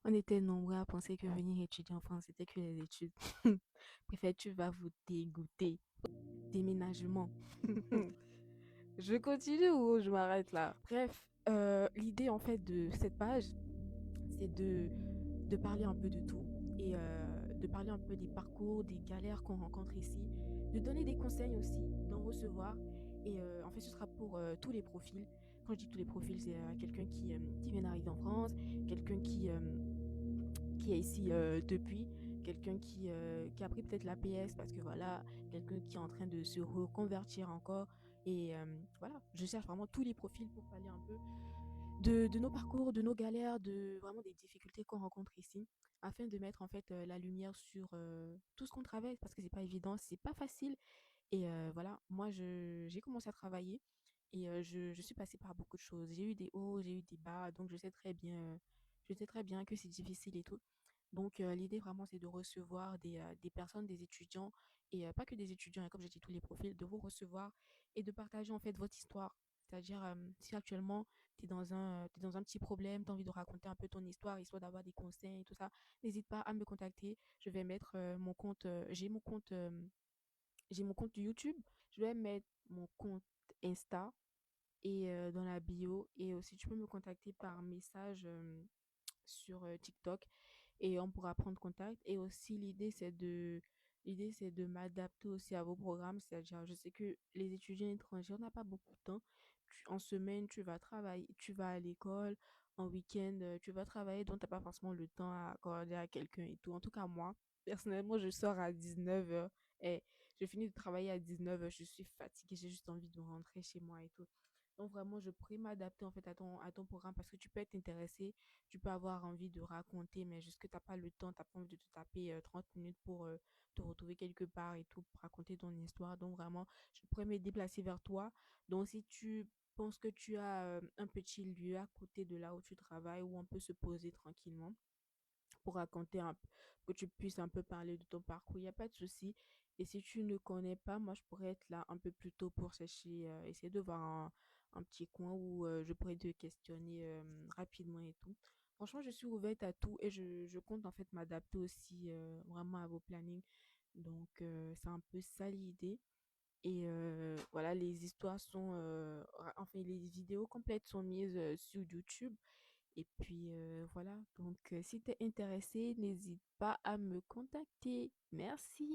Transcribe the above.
On était nombreux à penser que venir étudier en France, c'était que les études. Préfère, tu vas vous dégoûter. Déménagement. Je continue ou je m'arrête là? Bref, l'idée en fait de cette page, c'est de parler un peu de tout et de parler un peu des parcours, des galères qu'on rencontre ici, de donner des conseils aussi, d'en recevoir. Et en fait, ce sera pour tous les profils. Quand je dis tous les profils, c'est quelqu'un qui vient d'arriver en France, quelqu'un qui est ici depuis, quelqu'un qui a pris peut-être l'APS parce que voilà, quelqu'un qui est en train de se reconvertir encore. Et voilà, je cherche vraiment tous les profils pour parler un peu de nos parcours, de nos galères, de vraiment des difficultés qu'on rencontre ici, afin de mettre en fait la lumière sur tout ce qu'on travaille, parce que c'est pas évident, c'est pas facile. Et voilà, moi j'ai commencé à travailler et je suis passée par beaucoup de choses. J'ai eu des hauts, j'ai eu des bas, donc je sais très bien que c'est difficile et tout. Donc, l'idée vraiment, c'est de recevoir des personnes, des étudiants, et pas que des étudiants, hein, comme j'ai dit, tous les profils, de vous recevoir et de partager en fait votre histoire. C'est-à-dire, si actuellement t'es dans un petit problème, tu as envie de raconter un peu ton histoire, histoire d'avoir des conseils et tout ça, n'hésite pas à me contacter. Je vais mettre mon compte, j'ai mon compte YouTube, je vais mettre mon compte Insta et dans la bio. Et aussi, tu peux me contacter par message sur TikTok et on pourra prendre contact. Et aussi, l'idée, c'est de m'adapter aussi à vos programmes. C'est-à-dire, je sais que les étudiants étrangers, on n'a pas beaucoup de temps. En semaine, tu vas travailler, tu vas à l'école. En week-end, tu vas travailler, donc tu n'as pas forcément le temps à accorder à quelqu'un et tout. En tout cas, moi, personnellement, je sors à 19h et je finis de travailler à 19h. Je suis fatiguée, j'ai juste envie de rentrer chez moi et tout. Donc vraiment, je pourrais m'adapter en fait à ton programme parce que tu peux être intéressé, tu peux avoir envie de raconter, mais juste que t'as pas le temps, t'as pas envie de te taper 30 minutes pour te retrouver quelque part et tout, pour raconter ton histoire. Donc vraiment, je pourrais me déplacer vers toi. Donc si tu penses que tu as un petit lieu à côté de là où tu travailles où on peut se poser tranquillement, pour raconter un peu, que tu puisses un peu parler de ton parcours, il n'y a pas de souci. Et si tu ne connais pas, moi, je pourrais être là un peu plus tôt pour chercher, essayer de voir un petit coin où je pourrais te questionner rapidement et tout. Franchement, je suis ouverte à tout et je compte en fait m'adapter aussi vraiment à vos plannings. Donc, c'est un peu ça l'idée. Et voilà, les histoires sont, enfin, les vidéos complètes sont mises sur YouTube. Et puis voilà, donc si tu es intéressé, n'hésite pas à me contacter. Merci.